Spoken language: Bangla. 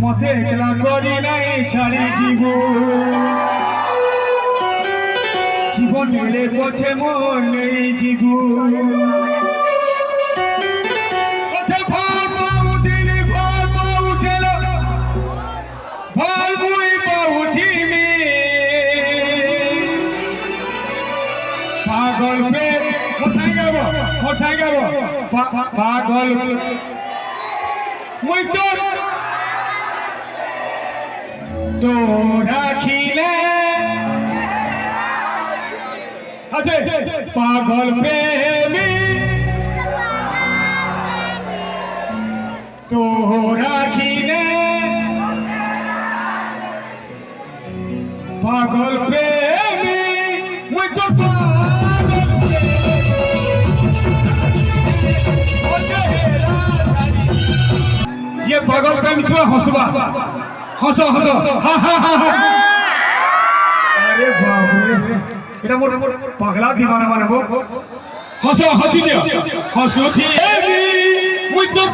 মতে একলা করি নাই ছাড়ি জীবন এলে পছে মন নেই জীবন পাগল পে কোথায় যাব পাগল মুই তো রাখিলে আছে পাগল প্রেমী তো রাখিলে পাগল প্রেমী মুই তো যে পাগল প্রেমী তুমি হসবা হস হস হা হা হা আরে বাবরে এটা মোর পাগলা দিবানা মানবো হস হসি দিয়া হসুথি মুই তো